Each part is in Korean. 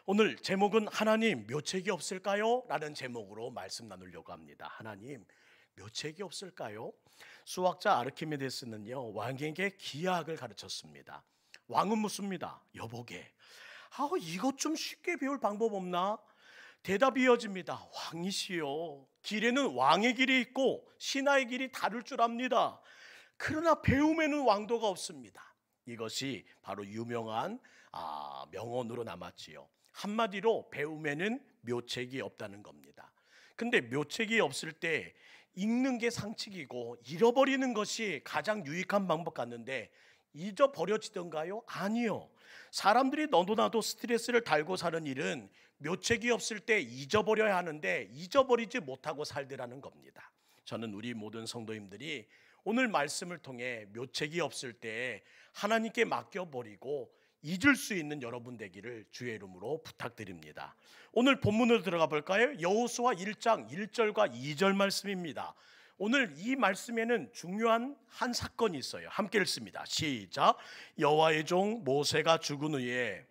오늘 제목은 하나님 묘책이 없을까요? 라는 제목으로 말씀 나누려고 합니다. 하나님 묘책이 없을까요? 수학자 아르키메데스는요, 왕에게 기하학을 가르쳤습니다. 왕은 묻습니다. 여보게, 이것 좀 쉽게 배울 방법 없나? 대답이 이어집니다. 왕이시여, 길에는 왕의 길이 있고 신하의 길이 다를 줄 압니다. 그러나 배움에는 왕도가 없습니다. 이것이 바로 유명한 명언으로 남았지요. 한마디로 배움에는 묘책이 없다는 겁니다. 근데 묘책이 없을 때 읽는 게 상칙이고 잃어버리는 것이 가장 유익한 방법 같는데 잊어버려지던가요? 아니요. 사람들이 너도 나도 스트레스를 달고 사는 일은 묘책이 없을 때 잊어버려야 하는데 잊어버리지 못하고 살더라는 겁니다. 저는 우리 모든 성도님들이 오늘 말씀을 통해 묘책이 없을 때 하나님께 맡겨버리고 잊을 수 있는 여러분 되기를 주의 이름으로 부탁드립니다. 오늘 본문으로 들어가 볼까요? 여호수아 1장 1절과 2절 말씀입니다. 오늘 이 말씀에는 중요한 한 사건이 있어요. 함께 읽습니다. 시작. 여호와의 종 모세가 죽은 후에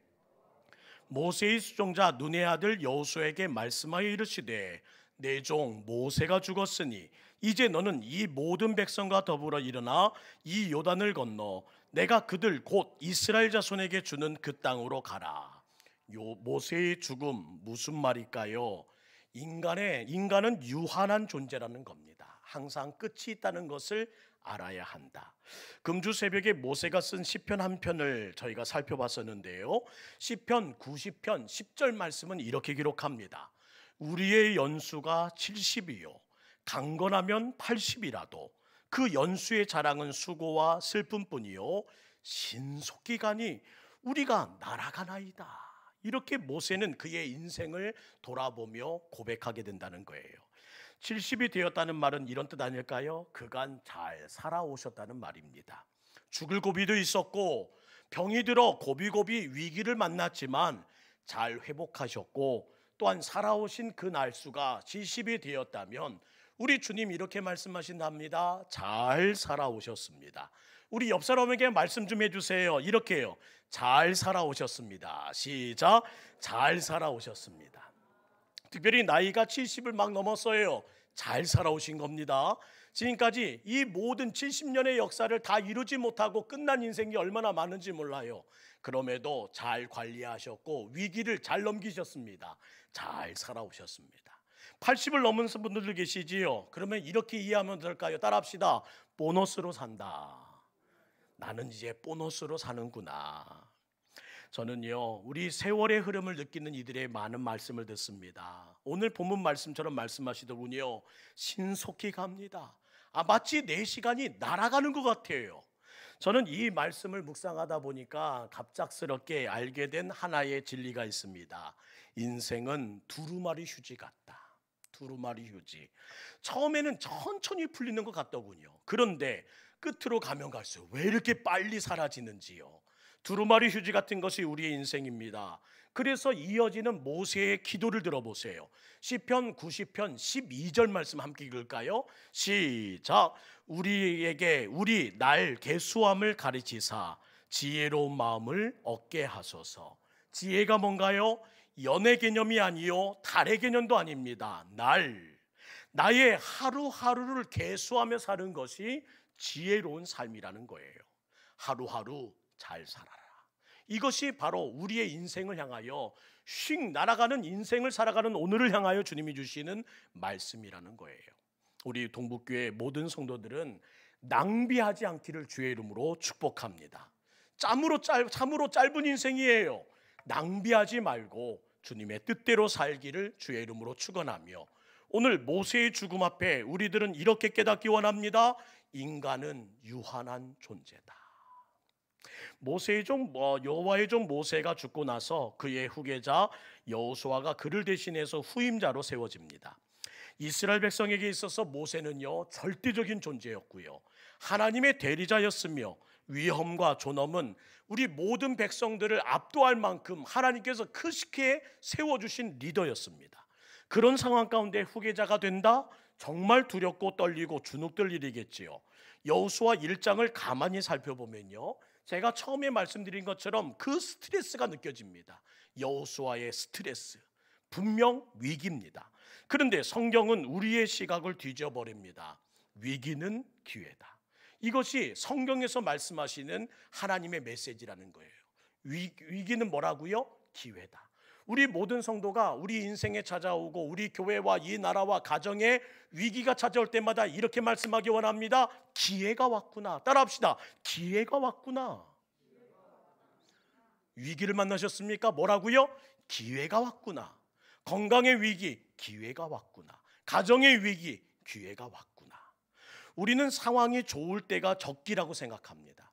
모세의 수종자 눈의 아들 여호수아에게 말씀하여 이르시되 내 종 모세가 죽었으니 이제 너는 이 모든 백성과 더불어 일어나 이 요단을 건너 내가 그들 곧 이스라엘 자손에게 주는 그 땅으로 가라. 모세의 죽음 무슨 말일까요? 인간은 유한한 존재라는 겁니다. 항상 끝이 있다는 것을 알아야 한다. 금주 새벽에 모세가 쓴 시편 한 편을 저희가 살펴봤었는데요. 시편 90편 10절 말씀은 이렇게 기록합니다. 우리의 연수가 70이요 강건하면 80이라도 그 연수의 자랑은 수고와 슬픔뿐이요 신속히 가니 우리가 날아가나이다. 이렇게 모세는 그의 인생을 돌아보며 고백하게 된다는 거예요. 70이 되었다는 말은 이런 뜻 아닐까요? 그간 잘 살아오셨다는 말입니다. 죽을 고비도 있었고 병이 들어 고비고비 위기를 만났지만 잘 회복하셨고 또한 살아오신 그 날수가 70이 되었다면 우리 주님 이렇게 말씀하신답니다. 잘 살아오셨습니다. 우리 옆 사람에게 말씀 좀 해주세요. 이렇게요. 잘 살아오셨습니다. 시작. 잘 살아오셨습니다. 특별히 나이가 70을 막 넘었어요. 잘 살아오신 겁니다. 지금까지 이 모든 70년의 역사를 다 이루지 못하고 끝난 인생이 얼마나 많은지 몰라요. 그럼에도 잘 관리하셨고 위기를 잘 넘기셨습니다. 잘 살아오셨습니다. 80을 넘은 분들도 계시지요. 그러면 이렇게 이해하면 될까요? 따라합시다. 보너스로 산다. 나는 이제 보너스로 사는구나. 저는요, 우리 세월의 흐름을 느끼는 이들의 많은 말씀을 듣습니다. 오늘 본문 말씀처럼 말씀하시더군요. 신속히 갑니다. 마치 내 시간이 날아가는 것 같아요. 저는 이 말씀을 묵상하다 보니까 갑작스럽게 알게 된 하나의 진리가 있습니다. 인생은 두루마리 휴지 같다. 두루마리 휴지. 처음에는 천천히 풀리는 것 같더군요. 그런데 끝으로 가면 갈수록 왜 이렇게 빨리 사라지는지요. 두루마리 휴지 같은 것이 우리의 인생입니다. 그래서 이어지는 모세의 기도를 들어보세요. 시편 90편 12절 말씀 함께 읽을까요? 시작. 우리에게 우리 날 계수함을 가르치사 지혜로운 마음을 얻게 하소서. 지혜가 뭔가요? 연의 개념이 아니요 달의 개념도 아닙니다. 나의 하루하루를 계수하며 사는 것이 지혜로운 삶이라는 거예요. 하루하루 잘 살아라. 이것이 바로 우리의 인생을 향하여 휙 날아가는 인생을 살아가는 오늘을 향하여 주님이 주시는 말씀이라는 거예요. 우리 동북교회 모든 성도들은 낭비하지 않기를 주의 이름으로 축복합니다. 참으로 짧은 인생이에요. 낭비하지 말고 주님의 뜻대로 살기를 주의 이름으로 축원하며 오늘 모세의 죽음 앞에 우리들은 이렇게 깨닫기 원합니다. 인간은 유한한 존재다. 여호와의 종 모세가 죽고 나서 그의 후계자 여호수아가 그를 대신해서 후임자로 세워집니다. 이스라엘 백성에게 있어서 모세는요 절대적인 존재였고요. 하나님의 대리자였으며 위엄과 존엄은 우리 모든 백성들을 압도할 만큼 하나님께서 크게 세워주신 리더였습니다. 그런 상황 가운데 후계자가 된다? 정말 두렵고 떨리고 주눅들 일이겠지요. 여호수아 1장을 가만히 살펴보면요 제가 처음에 말씀드린 것처럼 그 스트레스가 느껴집니다. 여호수아의 스트레스, 분명 위기입니다. 그런데 성경은 우리의 시각을 뒤져버립니다. 위기는 기회다. 이것이 성경에서 말씀하시는 하나님의 메시지라는 거예요. 위기는 뭐라고요? 기회다. 우리 모든 성도가 우리 인생에 찾아오고 우리 교회와 이 나라와 가정에 위기가 찾아올 때마다 이렇게 말씀하기 원합니다. 기회가 왔구나. 따라합시다. 기회가 왔구나. 위기를 만나셨습니까? 뭐라고요? 기회가 왔구나. 건강의 위기, 기회가 왔구나. 가정의 위기, 기회가 왔구나. 우리는 상황이 좋을 때가 적기라고 생각합니다.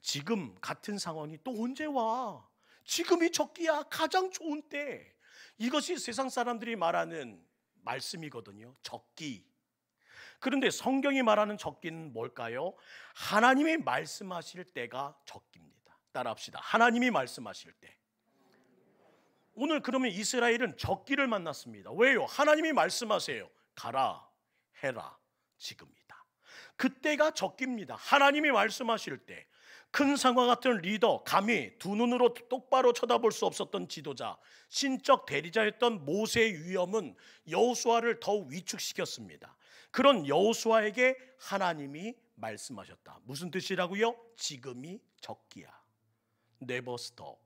지금 같은 상황이 또 언제 와? 지금이 적기야. 가장 좋은 때. 이것이 세상 사람들이 말하는 말씀이거든요. 적기. 그런데 성경이 말하는 적기는 뭘까요? 하나님이 말씀하실 때가 적기입니다. 따라합시다. 하나님이 말씀하실 때. 오늘 그러면 이스라엘은 적기를 만났습니다. 왜요? 하나님이 말씀하세요. 가라, 해라, 지금이다. 그때가 적기입니다. 하나님이 말씀하실 때. 큰 산과 같은 리더, 감히 두 눈으로 똑바로 쳐다볼 수 없었던 지도자, 신적 대리자였던 모세의 위엄은 여호수아를 더욱 위축시켰습니다. 그런 여호수아에게 하나님이 말씀하셨다. 무슨 뜻이라고요? 지금이 적기야. Never stop.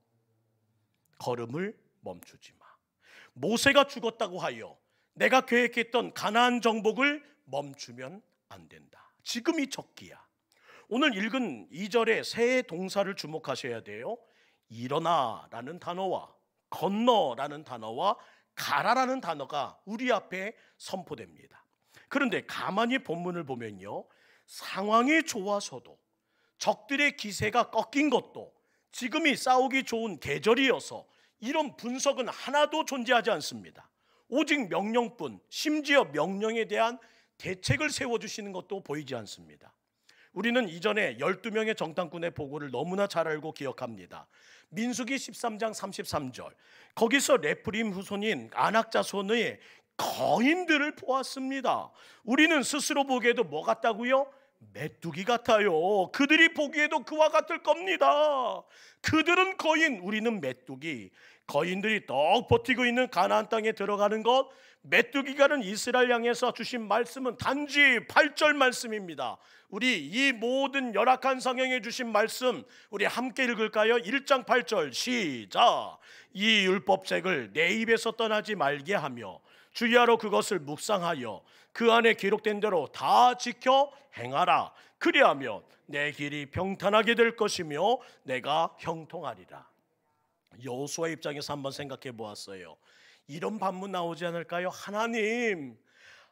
걸음을 멈추지 마. 모세가 죽었다고 하여 내가 계획했던 가나안 정복을 멈추면 안 된다. 지금이 적기야. 오늘 읽은 2절의 세 동사를 주목하셔야 돼요. 일어나라는 단어와 건너라는 단어와 가라라는 단어가 우리 앞에 선포됩니다. 그런데 가만히 본문을 보면요, 상황이 좋아서도 적들의 기세가 꺾인 것도 지금이 싸우기 좋은 계절이어서 이런 분석은 하나도 존재하지 않습니다. 오직 명령뿐, 심지어 명령에 대한 대책을 세워주시는 것도 보이지 않습니다. 우리는 이전에 12명의 정탐꾼의 보고를 너무나 잘 알고 기억합니다. 민수기 13장 33절, 거기서 레프림 후손인 아낙 자손의 거인들을 보았습니다. 우리는 스스로 보기에도 뭐 같다고요? 메뚜기 같아요. 그들이 보기에도 그와 같을 겁니다. 그들은 거인, 우리는 메뚜기. 거인들이 떡 버티고 있는 가나안 땅에 들어가는 것, 메뚜기가는 이스라엘 향해서 주신 말씀은 단지 8절 말씀입니다. 우리 이 모든 열악한 상황에 주신 말씀 우리 함께 읽을까요? 1장 8절 시작. 이 율법책을 내 입에서 떠나지 말게 하며 주의하러 그것을 묵상하여 그 안에 기록된 대로 다 지켜 행하라. 그리하면 내 길이 평탄하게 될 것이며 내가 형통하리라. 여호수아 입장에서 한번 생각해 보았어요. 이런 반문 나오지 않을까요? 하나님,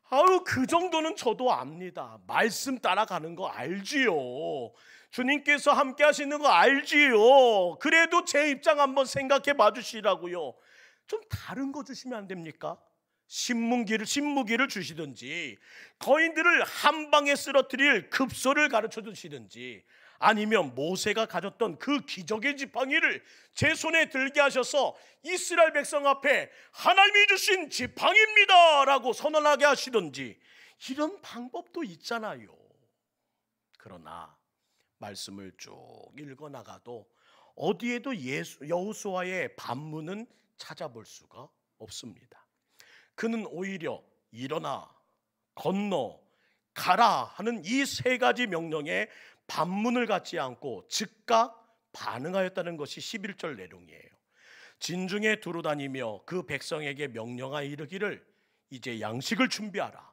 아유 그 정도는 저도 압니다. 말씀 따라가는 거 알지요. 주님께서 함께 하시는 거 알지요. 그래도 제 입장 한번 생각해 봐 주시라고요. 좀 다른 거 주시면 안 됩니까? 신무기를 주시든지, 거인들을 한 방에 쓰러뜨릴 급소를 가르쳐 주시든지, 아니면 모세가 가졌던 그 기적의 지팡이를 제 손에 들게 하셔서 이스라엘 백성 앞에 하나님이 주신 지팡이입니다 라고 선언하게 하시든지, 이런 방법도 있잖아요. 그러나 말씀을 쭉 읽어나가도 어디에도 여호수아의 반문은 찾아볼 수가 없습니다. 그는 오히려 일어나, 건너, 가라 하는 이 세 가지 명령에 반문을 갖지 않고 즉각 반응하였다는 것이 11절 내용이에요. 진중에 두루 다니며 그 백성에게 명령하여 이르기를 이제 양식을 준비하라.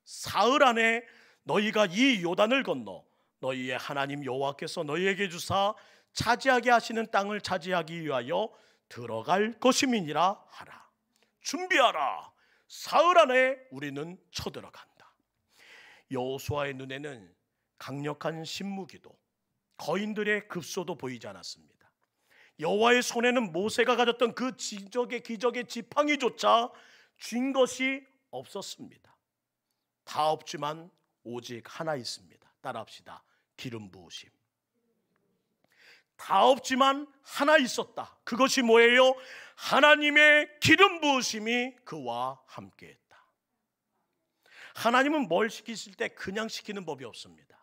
사흘 안에 너희가 이 요단을 건너 너희의 하나님 여호와께서 너희에게 주사 차지하게 하시는 땅을 차지하기 위하여 들어갈 것임이니라 하라. 준비하라. 사흘 안에 우리는 쳐들어간다. 여호수아의 눈에는 강력한 신무기도, 거인들의 급소도 보이지 않았습니다. 여호와의 손에는 모세가 가졌던 그 기적의 지팡이조차 쥔 것이 없었습니다. 다 없지만 오직 하나 있습니다. 따라합시다. 기름 부으심. 다 없지만 하나 있었다. 그것이 뭐예요? 하나님의 기름 부으심이 그와 함께했다. 하나님은 뭘 시키실 때 그냥 시키는 법이 없습니다.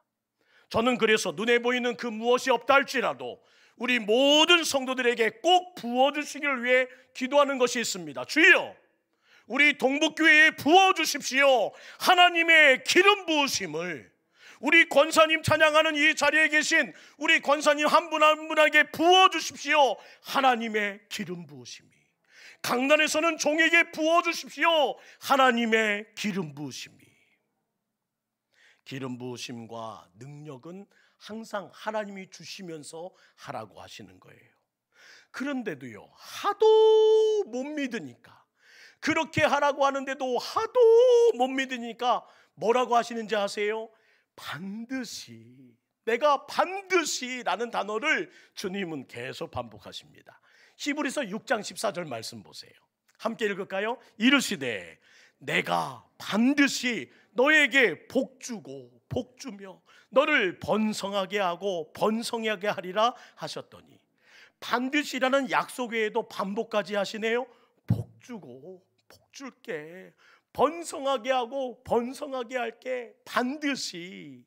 저는 그래서 눈에 보이는 그 무엇이 없다 할지라도 우리 모든 성도들에게 꼭 부어주시기를 위해 기도하는 것이 있습니다. 주여, 우리 동북교회에 부어주십시오. 하나님의 기름 부으심을 우리 권사님 찬양하는 이 자리에 계신 우리 권사님 한 분 한 분에게 부어주십시오. 하나님의 기름 부으심이 강단에서는 종에게 부어주십시오. 하나님의 기름 부으심이. 기름 부으심과 능력은 항상 하나님이 주시면서 하라고 하시는 거예요. 그런데도요, 하도 못 믿으니까, 그렇게 하라고 하는데도 하도 못 믿으니까 뭐라고 하시는지 아세요? 반드시, 내가 반드시 라는 단어를 주님은 계속 반복하십니다. 히브리서 6장 14절 말씀 보세요. 함께 읽을까요? 이르시되 내가 반드시 너에게 복주고 복주며 너를 번성하게 하고 번성하게 하리라 하셨더니, 반드시라는 약속 외에도 반복까지 하시네요. 복주고 복줄게, 번성하게 하고 번성하게 할게, 반드시.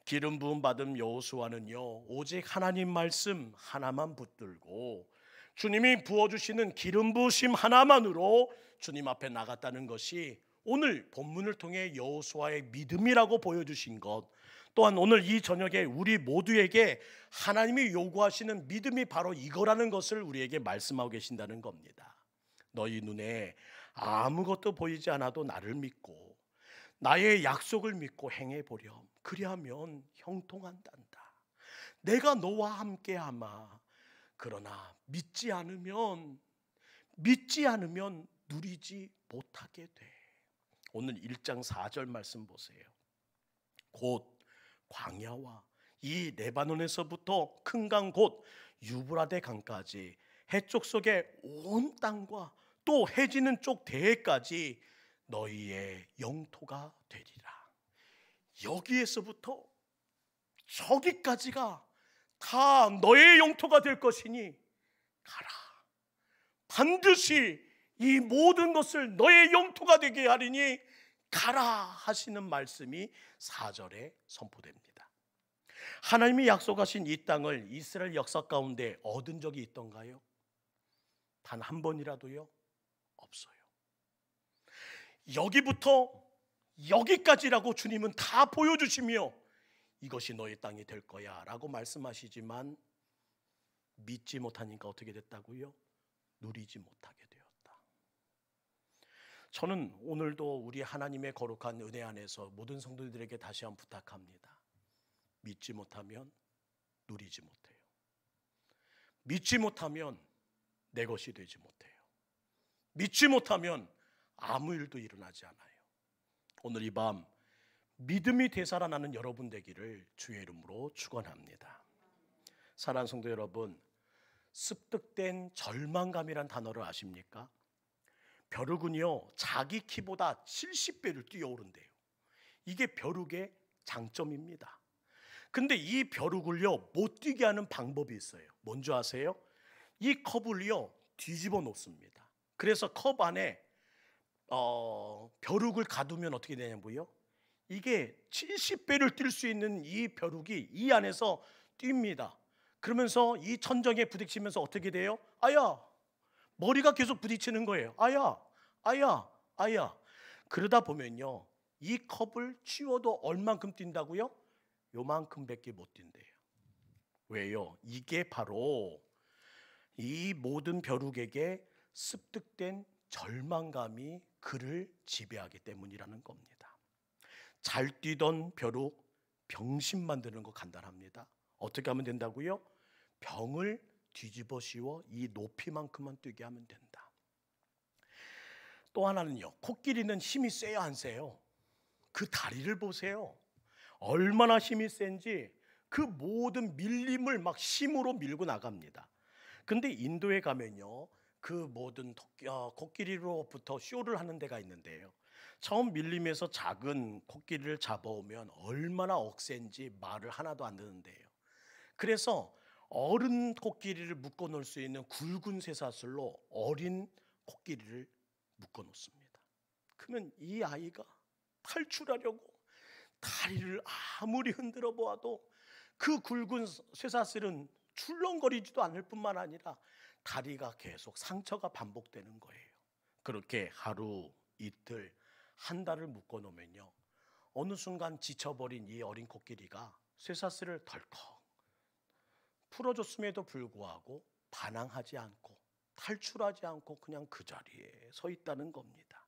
기름 부음 받은 여호수아는요, 오직 하나님 말씀 하나만 붙들고 주님이 부어주시는 기름 부으심 하나만으로 주님 앞에 나갔다는 것이 오늘 본문을 통해 여호수아의 믿음이라고 보여주신 것, 또한 오늘 이 저녁에 우리 모두에게 하나님이 요구하시는 믿음이 바로 이거라는 것을 우리에게 말씀하고 계신다는 겁니다. 너희 눈에 아무것도 보이지 않아도 나를 믿고 나의 약속을 믿고 행해보렴. 그리하면 형통한단다. 내가 너와 함께하마. 그러나 믿지 않으면 누리지 못하게 돼. 오늘 1장 4절 말씀 보세요. 곧 광야와 이 레바논에서부터 큰 강 곧 유브라데 강까지 해쪽 속의 온 땅과 또 해지는 쪽 대해까지 너희의 영토가 되리라. 여기에서부터 저기까지가 다 너의 영토가 될 것이니 가라. 반드시 이 모든 것을 너의 영토가 되게 하리니 가라 하시는 말씀이 4절에 선포됩니다. 하나님이 약속하신 이 땅을 이스라엘 역사 가운데 얻은 적이 있던가요? 단 한 번이라도요? 없어요. 여기부터 여기까지라고 주님은 다 보여주시며 이것이 너의 땅이 될 거야 라고 말씀하시지만 믿지 못하니까 어떻게 됐다고요? 누리지 못하게 되었다. 저는 오늘도 우리 하나님의 거룩한 은혜 안에서 모든 성도들에게 다시 한번 부탁합니다. 믿지 못하면 누리지 못해요. 믿지 못하면 내 것이 되지 못해요. 믿지 못하면 아무 일도 일어나지 않아요. 오늘 이 밤 믿음이 되살아나는 여러분 되기를 주의 이름으로 축원합니다. 사랑하는 성도 여러분, 습득된 절망감이란 단어를 아십니까? 벼룩은요, 자기 키보다 70배를 뛰어오른대요. 이게 벼룩의 장점입니다. 근데 이 벼룩을요, 못 뛰게 하는 방법이 있어요. 뭔지 아세요? 이 컵을요, 뒤집어 놓습니다. 그래서 컵 안에 벼룩을 가두면 어떻게 되냐고요? 이게 70배를 뛸 수 있는 이 벼룩이 이 안에서 뜁니다. 그러면서 이 천정에 부딪히면서 어떻게 돼요? 아야! 머리가 계속 부딪히는 거예요. 아야! 아야! 아야! 그러다 보면요, 이 컵을 치워도 얼만큼 뛴다고요? 요만큼밖에 못 뛴대요. 왜요? 이게 바로 이 모든 벼룩에게 습득된 절망감이 그를 지배하기 때문이라는 겁니다. 잘 뛰던 벼룩 병신 만드는 거 간단합니다. 어떻게 하면 된다고요? 병을 뒤집어 씌워 이 높이만큼만 뛰게 하면 된다. 또 하나는요, 코끼리는 힘이 세요, 안 세요? 그 다리를 보세요. 얼마나 힘이 센지 그 모든 밀림을 막 힘으로 밀고 나갑니다. 근데 인도에 가면요, 그 모든 코끼리로부터 쇼를 하는 데가 있는데요, 처음 밀림에서 작은 코끼리를 잡아오면 얼마나 억센지 말을 하나도 안 듣는데요. 그래서 어른 코끼리를 묶어 놓을 수 있는 굵은 쇠사슬로 어린 코끼리를 묶어 놓습니다. 그러면 이 아이가 탈출하려고 다리를 아무리 흔들어 보아도 그 굵은 쇠사슬은 출렁거리지도 않을 뿐만 아니라 다리가 계속 상처가 반복되는 거예요. 그렇게 하루, 이틀, 한 달을 묶어 놓으면요, 어느 순간 지쳐버린 이 어린 코끼리가 쇠사슬을 덜컥 풀어줬음에도 불구하고 반항하지 않고 탈출하지 않고 그냥 그 자리에 서 있다는 겁니다.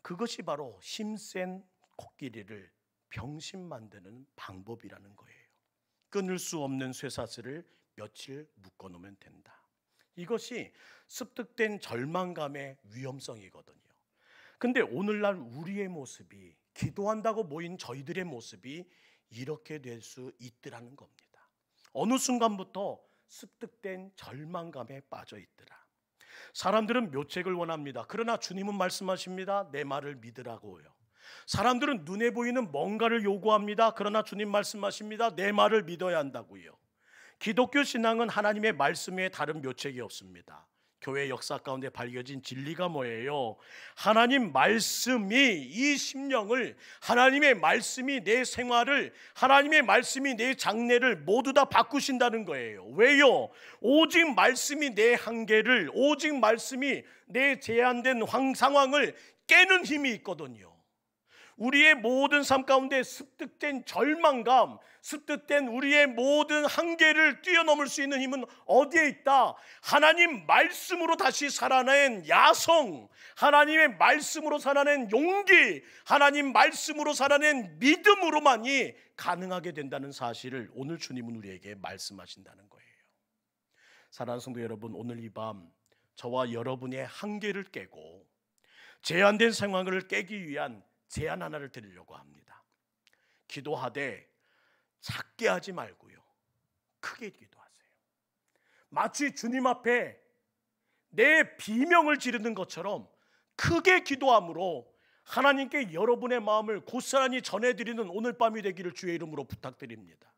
그것이 바로 힘센 코끼리를 병신 만드는 방법이라는 거예요. 끊을 수 없는 쇠사슬을 며칠 묶어 놓으면 된다. 이것이 습득된 절망감의 위험성이거든요. 근데 오늘날 우리의 모습이, 기도한다고 모인 저희들의 모습이 이렇게 될 수 있더라는 겁니다. 어느 순간부터 습득된 절망감에 빠져 있더라. 사람들은 묘책을 원합니다. 그러나 주님은 말씀하십니다. 내 말을 믿으라고요. 사람들은 눈에 보이는 뭔가를 요구합니다. 그러나 주님 말씀하십니다. 내 말을 믿어야 한다고요. 기독교 신앙은 하나님의 말씀 외에 다른 묘책이 없습니다. 교회 역사 가운데 밝혀진 진리가 뭐예요? 하나님 말씀이 이 심령을, 하나님의 말씀이 내 생활을, 하나님의 말씀이 내 장래를 모두 다 바꾸신다는 거예요. 왜요? 오직 말씀이 내 한계를, 오직 말씀이 내 제한된 상황을 깨는 힘이 있거든요. 우리의 모든 삶 가운데 습득된 절망감, 습득된 우리의 모든 한계를 뛰어넘을 수 있는 힘은 어디에 있다? 하나님 말씀으로 다시 살아낸 야성, 하나님의 말씀으로 살아낸 용기, 하나님 말씀으로 살아낸 믿음으로만이 가능하게 된다는 사실을 오늘 주님은 우리에게 말씀하신다는 거예요. 사랑하는 성도 여러분, 오늘 이 밤 저와 여러분의 한계를 깨고 제한된 상황을 깨기 위한 제안 하나를 드리려고 합니다. 기도하되 작게 하지 말고요, 크게 기도하세요. 마치 주님 앞에 내 비명을 지르는 것처럼 크게 기도함으로 하나님께 여러분의 마음을 고스란히 전해드리는 오늘 밤이 되기를 주의 이름으로 부탁드립니다.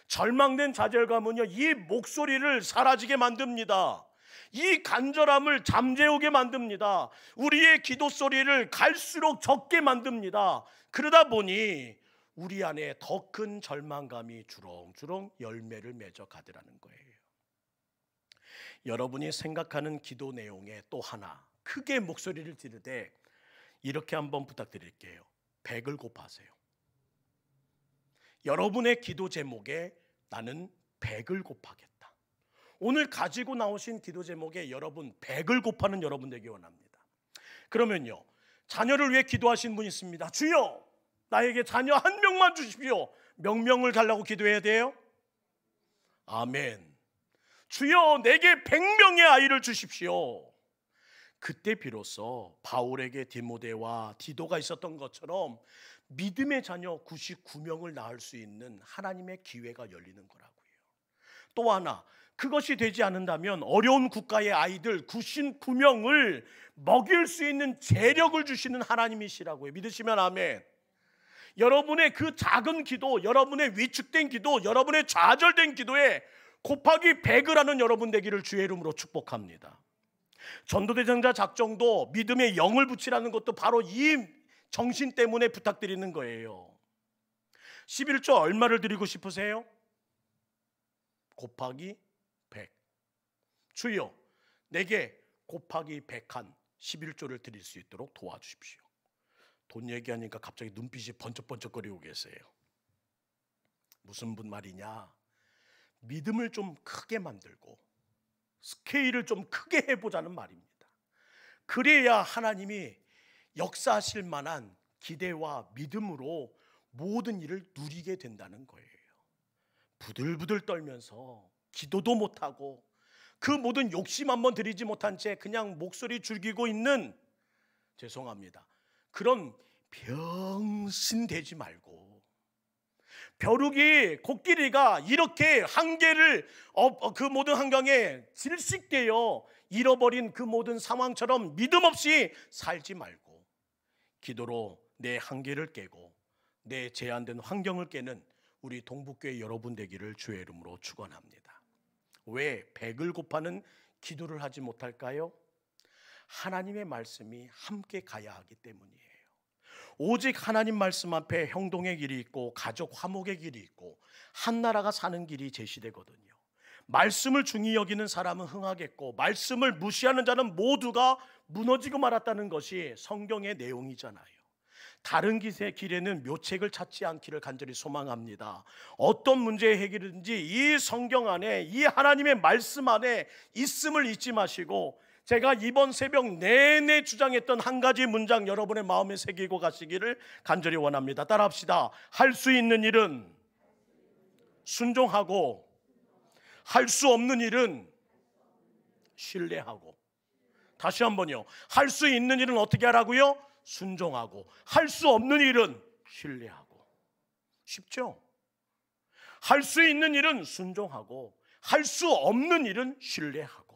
절망된 좌절감은요, 이 목소리를 사라지게 만듭니다. 이 간절함을 잠재우게 만듭니다. 우리의 기도 소리를 갈수록 적게 만듭니다. 그러다 보니 우리 안에 더 큰 절망감이 주렁주렁 열매를 맺어 가더라는 거예요. 여러분이 생각하는 기도 내용에 또 하나 크게 목소리를 지르되 이렇게 한번 부탁드릴게요. 100을 곱하세요. 여러분의 기도 제목에 나는 100을 곱하겠다. 오늘 가지고 나오신 기도 제목에 여러분 100을 곱하는 여러분 되기 원합니다. 그러면요, 자녀를 위해 기도하신 분 있습니다. 주여, 나에게 자녀 한 명만 주십시오. 명명을 달라고 기도해야 돼요? 아멘. 주여, 내게 100명의 아이를 주십시오. 그때 비로소 바울에게 디모데와 디도가 있었던 것처럼 믿음의 자녀 99명을 낳을 수 있는 하나님의 기회가 열리는 거라고요. 또 하나, 그것이 되지 않는다면 어려운 국가의 아이들 99명을 먹일 수 있는 재력을 주시는 하나님이시라고요. 믿으시면 아멘. 여러분의 그 작은 기도, 여러분의 위축된 기도, 여러분의 좌절된 기도에 곱하기 100을 하는 여러분 되기를 주의 이름으로 축복합니다. 전도대장자 작정도 믿음의 영을 붙이라는 것도 바로 이 정신 때문에 부탁드리는 거예요. 11조 얼마를 드리고 싶으세요? 곱하기 100. 주여, 내게 곱하기 100한 11조를 드릴 수 있도록 도와주십시오. 돈 얘기하니까 갑자기 눈빛이 번쩍번쩍거리고 계세요. 무슨 분 말이냐? 믿음을 좀 크게 만들고 스케일을 좀 크게 해보자는 말입니다. 그래야 하나님이 역사하실 만한 기대와 믿음으로 모든 일을 누리게 된다는 거예요. 부들부들 떨면서 기도도 못하고 그 모든 욕심 한번 드리지 못한 채 그냥 목소리 줄기고 있는, 죄송합니다, 그런 병신 되지 말고, 벼룩이 코끼리가 이렇게 한계를 그 모든 한강에 질식되어 잃어버린 그 모든 상황처럼 믿음 없이 살지 말고 기도로 내 한계를 깨고 내 제한된 환경을 깨는 우리 동북교회 여러분 되기를 주의 이름으로 축원합니다. 왜 100을 곱하는 기도를 하지 못할까요? 하나님의 말씀이 함께 가야 하기 때문이에요. 오직 하나님 말씀 앞에 형동의 길이 있고 가족 화목의 길이 있고 한 나라가 사는 길이 제시되거든요. 말씀을 중히 여기는 사람은 흥하겠고 말씀을 무시하는 자는 모두가 무너지고 말았다는 것이 성경의 내용이잖아요. 다른 길에는 묘책을 찾지 않기를 간절히 소망합니다. 어떤 문제의 해결이든지 이 성경 안에, 이 하나님의 말씀 안에 있음을 잊지 마시고, 제가 이번 새벽 내내 주장했던 한 가지 문장 여러분의 마음에 새기고 가시기를 간절히 원합니다. 따라합시다. 할 수 있는 일은 순종하고, 할 수 없는 일은 신뢰하고. 다시 한번요. 할 수 있는 일은 어떻게 하라고요? 순종하고. 할 수 없는 일은 신뢰하고. 쉽죠? 할 수 있는 일은 순종하고, 할 수 없는 일은 신뢰하고.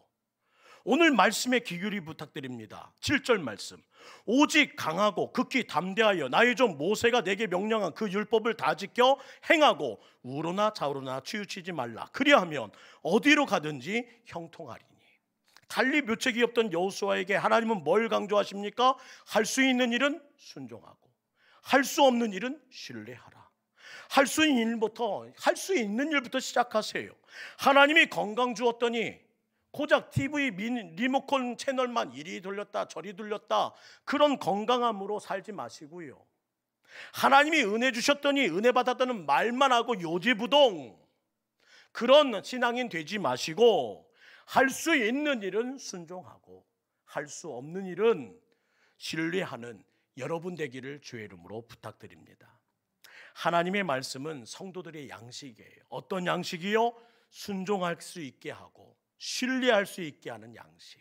오늘 말씀에 귀 기울이 부탁드립니다. 7절 말씀. 오직 강하고 극히 담대하여 나의 종 모세가 내게 명령한 그 율법을 다 지켜 행하고 우로나 좌우로나 치우치지 말라. 그리하면 어디로 가든지 형통하리니. 달리 묘책이 없던 여호수아에게 하나님은 뭘 강조하십니까? 할 수 있는 일은 순종하고, 할 수 없는 일은 신뢰하라. 할 수 있는 일부터 시작하세요. 하나님이 건강 주었더니 고작 TV 리모컨 채널만 이리 돌렸다 저리 돌렸다 그런 건강함으로 살지 마시고요. 하나님이 은혜 주셨더니 은혜 받았다는 말만 하고 요지부동 그런 신앙인 되지 마시고, 할 수 있는 일은 순종하고 할 수 없는 일은 신뢰하는 여러분 되기를 주의 이름으로 부탁드립니다. 하나님의 말씀은 성도들의 양식이에요. 어떤 양식이요? 순종할 수 있게 하고 신뢰할 수 있게 하는 양식.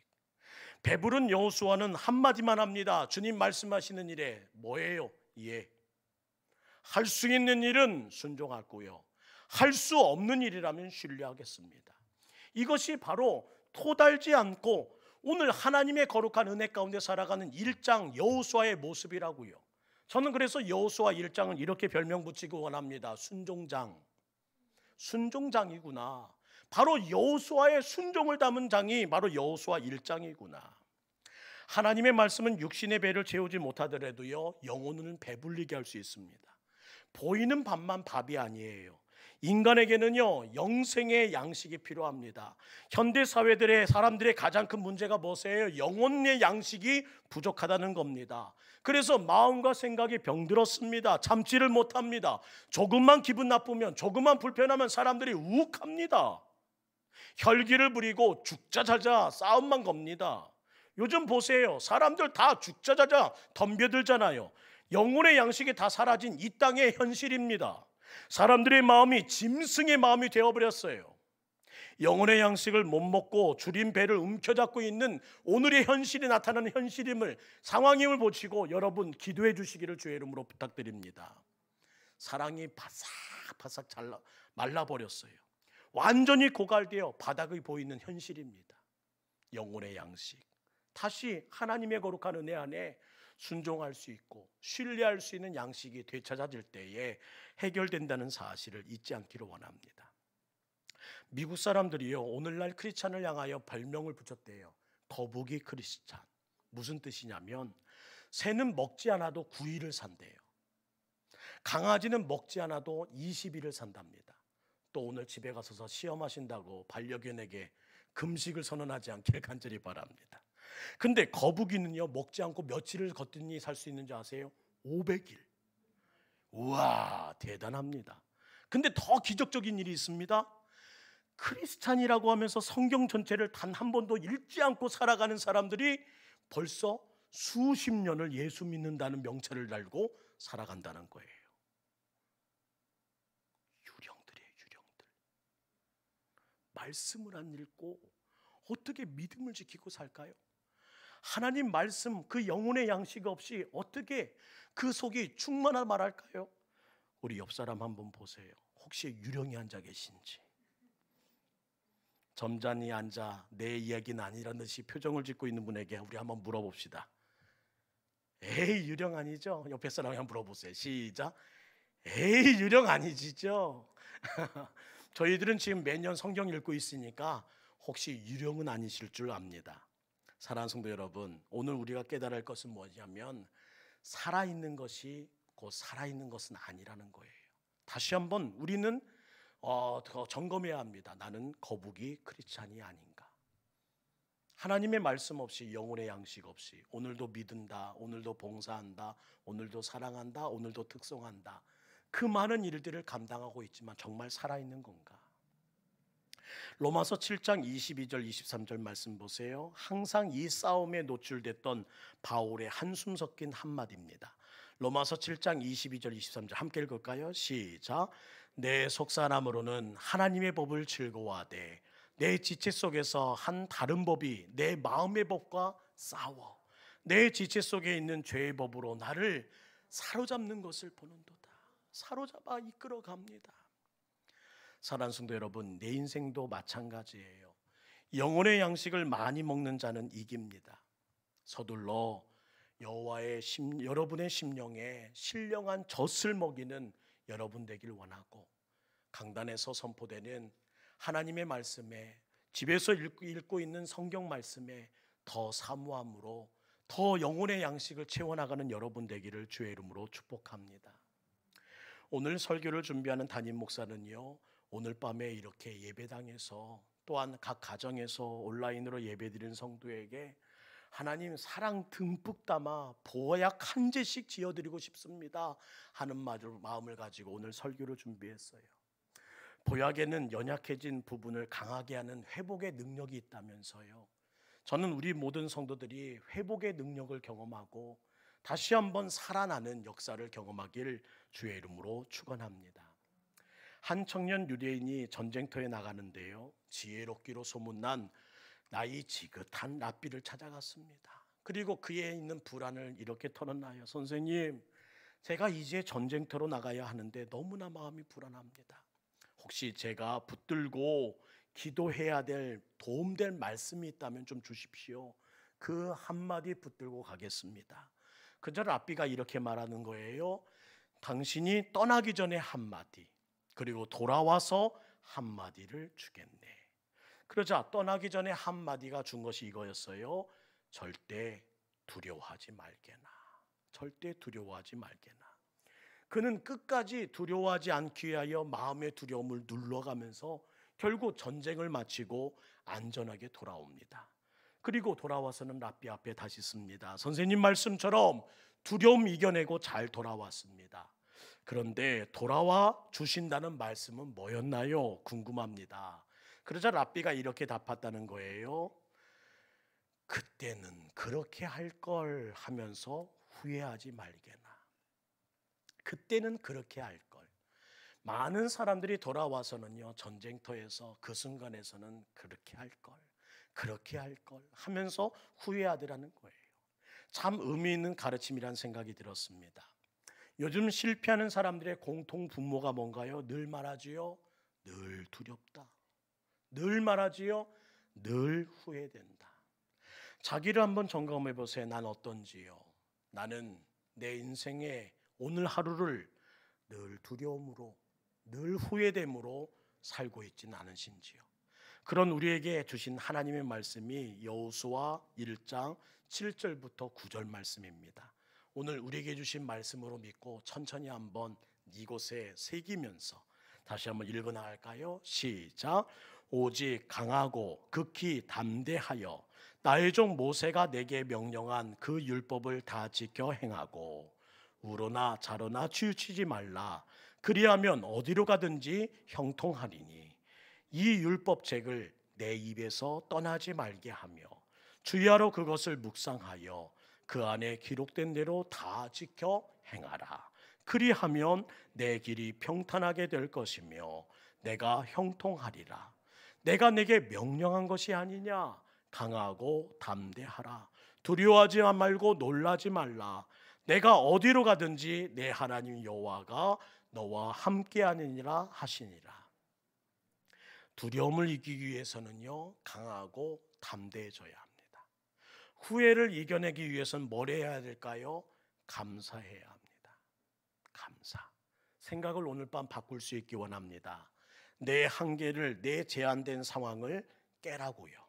배부른 여호수아는 한마디만 합니다. 주님 말씀하시는 일에 뭐예요? 예. 할 수 있는 일은 순종하고요, 할 수 없는 일이라면 신뢰하겠습니다. 이것이 바로 토달지 않고 오늘 하나님의 거룩한 은혜 가운데 살아가는 1장 여호수아의 모습이라고요. 저는 그래서 여호수아 1장은 이렇게 별명 붙이기 원합니다. 순종장이구나. 바로 여호수아의 순종을 담은 장이 바로 여호수아 1장이구나. 하나님의 말씀은 육신의 배를 채우지 못하더라도요, 영혼은 배불리게 할 수 있습니다. 보이는 밥만 밥이 아니에요. 인간에게는요, 영생의 양식이 필요합니다. 현대 사회들의 사람들의 가장 큰 문제가 무엇이에요? 영혼의 양식이 부족하다는 겁니다. 그래서 마음과 생각이 병들었습니다. 참지를 못합니다. 조금만 기분 나쁘면, 조금만 불편하면 사람들이 욱합니다. 혈기를 부리고 죽자자자 싸움만 겁니다. 요즘 보세요. 사람들 다 죽자자자 덤벼들잖아요. 영혼의 양식이 다 사라진 이 땅의 현실입니다. 사람들의 마음이 짐승의 마음이 되어버렸어요. 영혼의 양식을 못 먹고 줄인 배를 움켜잡고 있는 오늘의 현실이 나타나는 상황임을 보시고 여러분 기도해 주시기를 주의 이름으로 부탁드립니다. 사랑이 바삭바삭 말라버렸어요. 완전히 고갈되어 바닥이 보이는 현실입니다. 영혼의 양식, 다시 하나님의 거룩한 은혜 안에 순종할 수 있고 신뢰할 수 있는 양식이 되찾아질 때에 해결된다는 사실을 잊지 않기를 원합니다. 미국 사람들이요, 오늘날 크리스찬을 향하여 별명을 붙였대요. 거북이 크리스찬. 무슨 뜻이냐면 새는 먹지 않아도 9일을 산대요. 강아지는 먹지 않아도 20일을 산답니다. 또 오늘 집에 가서서 시험하신다고 반려견에게 금식을 선언하지 않기를 간절히 바랍니다. 근데 거북이는요, 먹지 않고 며칠을 걷더니 살 수 있는 줄 아세요? 500일. 우와, 대단합니다. 근데 더 기적적인 일이 있습니다. 크리스찬이라고 하면서 성경 전체를 단 한 번도 읽지 않고 살아가는 사람들이 벌써 수십 년을 예수 믿는다는 명찰을 달고 살아간다는 거예요. 유령들. 말씀을 안 읽고 어떻게 믿음을 지키고 살까요? 하나님 말씀, 그 영혼의 양식 없이 어떻게 그 속이 충만한 말할까요? 우리 옆 사람 한번 보세요. 혹시 유령이 앉아 계신지. 점잖이 앉아 내 이야기는 아니라는 듯이 표정을 짓고 있는 분에게 우리 한번 물어봅시다. 에이, 유령 아니죠? 옆에 사람이 한번 물어보세요. 시작. 에이, 유령 아니시죠? 저희들은 지금 매년 성경 읽고 있으니까 혹시 유령은 아니실 줄 압니다. 사랑하는 성도 여러분, 오늘 우리가 깨달아야 할 것은 뭐냐면 살아있는 것이 곧 살아있는 것은 아니라는 거예요. 다시 한번 우리는 더 점검해야 합니다. 나는 거북이 크리스찬이 아닌가. 하나님의 말씀 없이, 영혼의 양식 없이 오늘도 믿는다, 오늘도 봉사한다, 오늘도 사랑한다, 오늘도 특성한다, 그 많은 일들을 감당하고 있지만 정말 살아있는 건가? 로마서 7장 22절 23절 말씀 보세요. 항상 이 싸움에 노출됐던 바울의 한숨 섞인 한마디입니다. 로마서 7장 22절 23절 함께 읽을까요? 시작. 내 속사람으로는 하나님의 법을 즐거워하되 내 지체 속에서 한 다른 법이 내 마음의 법과 싸워 내 지체 속에 있는 죄의 법으로 나를 사로잡는 것을 보는도다. 사로잡아 이끌어갑니다. 사랑하는 성도 여러분, 내 인생도 마찬가지예요. 영혼의 양식을 많이 먹는 자는 이깁니다. 서둘러 여러분의 심령에 신령한 젖을 먹이는 여러분 되길 원하고, 강단에서 선포되는 하나님의 말씀에, 집에서 읽고 있는 성경 말씀에 더 사모함으로 더 영혼의 양식을 채워나가는 여러분 되기를 주의 이름으로 축복합니다. 오늘 설교를 준비하는 담임 목사는요, 오늘 밤에 이렇게 예배당에서 또한 각 가정에서 온라인으로 예배드리는 성도에게 하나님 사랑 듬뿍 담아 보약 한 제씩 지어드리고 싶습니다 하는 마음을 가지고 오늘 설교를 준비했어요. 보약에는 연약해진 부분을 강하게 하는 회복의 능력이 있다면서요. 저는 우리 모든 성도들이 회복의 능력을 경험하고 다시 한번 살아나는 역사를 경험하길 주의 이름으로 축원합니다. 한 청년 유대인이 전쟁터에 나가는데요, 지혜롭기로 소문난 나이 지긋한 랍비를 찾아갔습니다. 그리고 그에 있는 불안을 이렇게 털어놔요. 선생님, 제가 이제 전쟁터로 나가야 하는데 너무나 마음이 불안합니다. 혹시 제가 붙들고 기도해야 될 도움될 말씀이 있다면 좀 주십시오. 그 한마디 붙들고 가겠습니다. 그저 랍비가 이렇게 말하는 거예요. 당신이 떠나기 전에 한마디, 그리고 돌아와서 한마디를 주겠네. 그러자 떠나기 전에 한마디가 준 것이 이거였어요. 절대 두려워하지 말게나. 절대 두려워하지 말게나. 그는 끝까지 두려워하지 않기 위하여 마음의 두려움을 눌러가면서 결국 전쟁을 마치고 안전하게 돌아옵니다. 그리고 돌아와서는 랍비 앞에 다시 씁니다. 선생님 말씀처럼 두려움 이겨내고 잘 돌아왔습니다. 그런데 돌아와 주신다는 말씀은 뭐였나요? 궁금합니다. 그러자 랍비가 이렇게 답했다는 거예요. 그때는 그렇게 할 걸 하면서 후회하지 말게나. 그때는 그렇게 할 걸. 많은 사람들이 돌아와서는요, 전쟁터에서 그 순간에서는 그렇게 할 걸, 그렇게 할 걸 하면서 후회하더라는 거예요. 참 의미 있는 가르침이란 생각이 들었습니다. 요즘 실패하는 사람들의 공통 분모가 뭔가요? 늘 말하지요. 늘 두렵다. 늘 말하지요. 늘 후회된다. 자기를 한번 점검해 보세요. 난 어떤지요? 나는 내 인생의 오늘 하루를 늘 두려움으로, 늘 후회됨으로 살고 있지는 않으신지요? 그런 우리에게 주신 하나님의 말씀이 여호수아 1장 7절부터 9절 말씀입니다. 오늘 우리에게 주신 말씀으로 믿고 천천히 한번 이곳에 새기면서 다시 한번 읽어 나갈까요? 시작. 오직 강하고 극히 담대하여 나의 종 모세가 내게 명령한 그 율법을 다 지켜 행하고 우로나 자로나 치우치지 말라. 그리하면 어디로 가든지 형통하리니 이 율법책을 내 입에서 떠나지 말게 하며 주야로 그것을 묵상하여 그 안에 기록된 대로 다 지켜 행하라. 그리하면 내 길이 평탄하게 될 것이며 내가 형통하리라. 내가 내게 명령한 것이 아니냐. 강하고 담대하라. 두려워하지 말고 놀라지 말라. 내가 어디로 가든지 내 하나님 여호와가 너와 함께하느니라 하시니라. 두려움을 이기기 위해서는요, 강하고 담대해져야 합니다. 후회를 이겨내기 위해서는 뭘 해야 될까요? 감사해야 합니다. 감사. 생각을 오늘 밤 바꿀 수 있기 원합니다. 내 한계를, 내 제한된 상황을 깨라고요.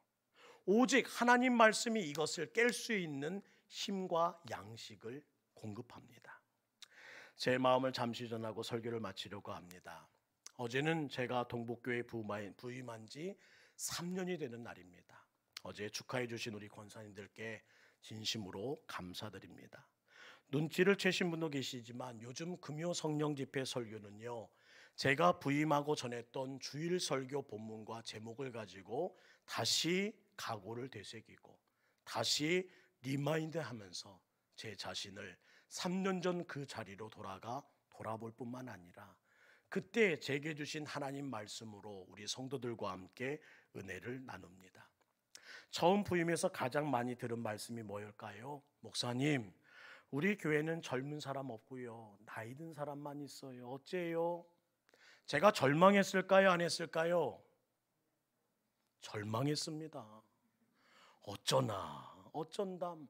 오직 하나님 말씀이 이것을 깰 수 있는 힘과 양식을 공급합니다. 제 마음을 잠시 전하고 설교를 마치려고 합니다. 어제는 제가 동북교회 부임한 지 3년이 되는 날입니다. 어제 축하해 주신 우리 권사님들께 진심으로 감사드립니다. 눈치를 채신 분도 계시지만 요즘 금요 성령 집회 설교는요, 제가 부임하고 전했던 주일 설교 본문과 제목을 가지고 다시 각오를 되새기고 다시 리마인드하면서 제 자신을 3년 전 그 자리로 돌아볼 뿐만 아니라 그때 제게 주신 하나님 말씀으로 우리 성도들과 함께 은혜를 나눕니다. 처음 부임해서 가장 많이 들은 말씀이 뭐일까요? 목사님, 우리 교회는 젊은 사람 없고요, 나이 든 사람만 있어요. 어째요? 제가 절망했을까요? 안 했을까요? 절망했습니다. 어쩐담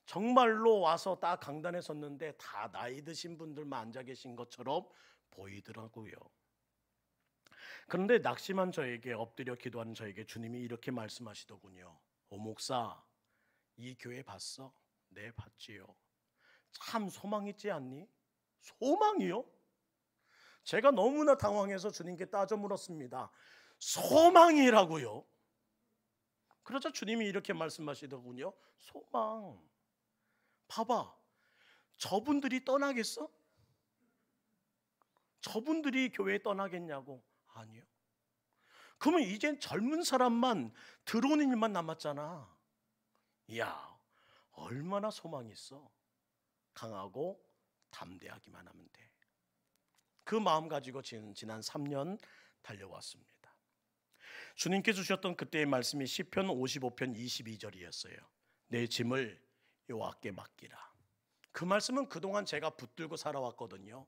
정말로 와서 딱 강단에 섰는데 다 나이 드신 분들만 앉아 계신 것처럼 보이더라고요. 그런데 낙심한 저에게, 엎드려 기도하는 저에게 주님이 이렇게 말씀하시더군요. 오 목사, 이 교회 봤어? 네, 봤지요. 참 소망 있지 않니? 소망이요? 제가 너무나 당황해서 주님께 따져 물었습니다. 소망이라고요? 그러자 주님이 이렇게 말씀하시더군요. 소망. 봐봐, 저분들이 떠나겠어? 저분들이 교회에 떠나겠냐고? 아니요. 그러면 이젠 젊은 사람만 들어오는 일만 남았잖아. 이야, 얼마나 소망이 있어. 강하고 담대하기만 하면 돼. 그 마음 가지고 지난 3년 달려왔습니다. 주님께 주셨던 그때의 말씀이 시편 55편 22절이었어요. 내 짐을 여호와께 맡기라. 그 말씀은 그동안 제가 붙들고 살아왔거든요.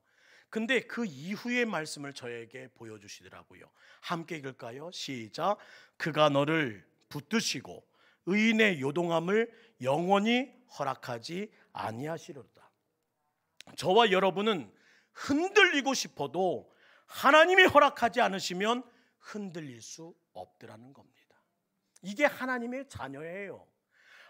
근데 그 이후의 말씀을 저에게 보여주시더라고요. 함께 읽을까요? 시작. 그가 너를 붙드시고 의인의 요동함을 영원히 허락하지 아니하시리로다. 저와 여러분은 흔들리고 싶어도 하나님이 허락하지 않으시면 흔들릴 수 없더라는 겁니다. 이게 하나님의 자녀예요.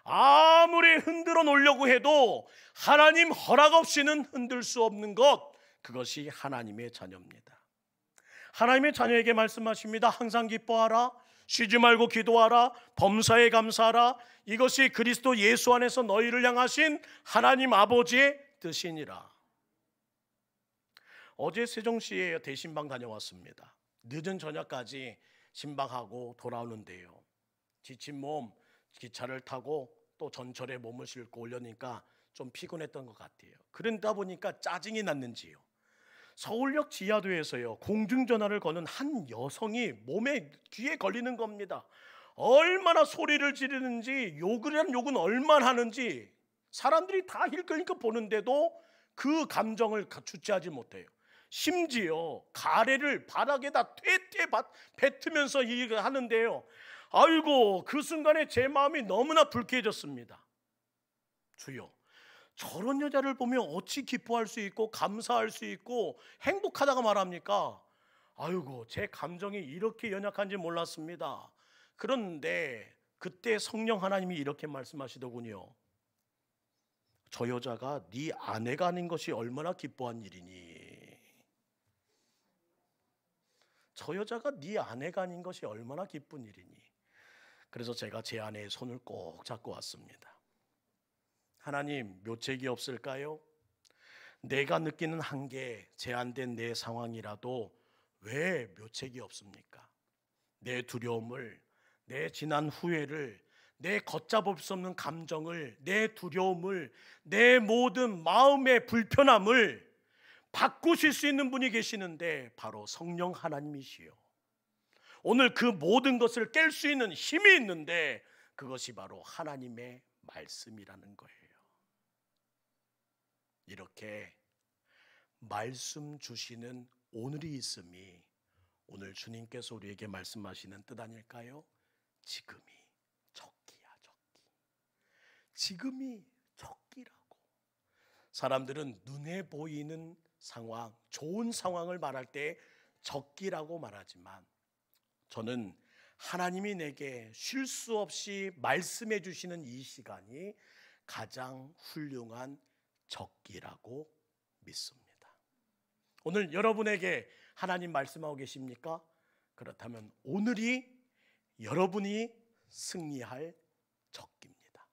아무리 흔들어 놓으려고 해도 하나님 허락 없이는 흔들 수 없는 것, 그것이 하나님의 자녀입니다. 하나님의 자녀에게 말씀하십니다. 항상 기뻐하라, 쉬지 말고 기도하라, 범사에 감사하라. 이것이 그리스도 예수 안에서 너희를 향하신 하나님 아버지의 뜻이니라. 어제 세종시에 대신방 다녀왔습니다. 늦은 저녁까지 신방하고 돌아오는데요, 지친 몸 기차를 타고 또 전철에 몸을 싣고 오려니까 좀 피곤했던 것 같아요. 그러다 보니까 짜증이 났는지요, 서울역 지하도에서요 공중전화를 거는 한 여성이 몸에 귀에 걸리는 겁니다. 얼마나 소리를 지르는지, 욕은 얼마나 하는지 사람들이 다 힐끌힐끌 보는데도 그 감정을 주체하지 못해요. 심지어 가래를 바닥에다 퇴퇴 뱉으면서 일을 하는데요, 아이고, 그 순간에 제 마음이 너무나 불쾌해졌습니다. 주여, 저런 여자를 보면 어찌 기뻐할 수 있고 감사할 수 있고 행복하다고 말합니까? 아이고, 제 감정이 이렇게 연약한지 몰랐습니다. 그런데 그때 성령 하나님이 이렇게 말씀하시더군요. 저 여자가 네 아내가 아닌 것이 얼마나 기뻐한 일이니? 저 여자가 네 아내가 아닌 것이 얼마나 기쁜 일이니? 그래서 제가 제 아내의 손을 꼭 잡고 왔습니다. 하나님, 묘책이 없을까요? 내가 느끼는 한계, 제한된 내 상황이라도 왜 묘책이 없습니까? 내 두려움을, 내 지난 후회를, 내 걷잡을 수 없는 감정을, 내 두려움을, 내 모든 마음의 불편함을 바꾸실 수 있는 분이 계시는데 바로 성령 하나님이시요. 오늘 그 모든 것을 깰 수 있는 힘이 있는데 그것이 바로 하나님의 말씀이라는 거예요. 이렇게 말씀 주시는 오늘이 있음이 오늘 주님께서 우리에게 말씀하시는 뜻 아닐까요? 지금이 적기야, 적기. 지금이 적기라고. 사람들은 눈에 보이는 상황, 좋은 상황을 말할 때 적기라고 말하지만 저는 하나님이 내게 쉴 수 없이 말씀해 주시는 이 시간이 가장 훌륭한 적기라고 믿습니다. 오늘 여러분에게 하나님 말씀하고 계십니까? 그렇다면 오늘이 여러분이 승리할 적기입니다.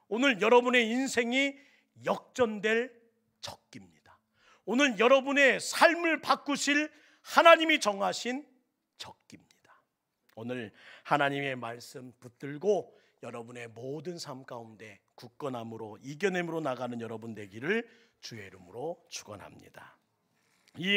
오늘 여러분의 인생이 역전될 적기입니다. 오늘 여러분의 삶을 바꾸실 하나님이 정하신 적기입니다. 오늘 하나님의 말씀 붙들고 여러분의 모든 삶 가운데 굳건함으로 이겨냄으로 나가는 여러분 되기를 주의 이름으로 축원합니다.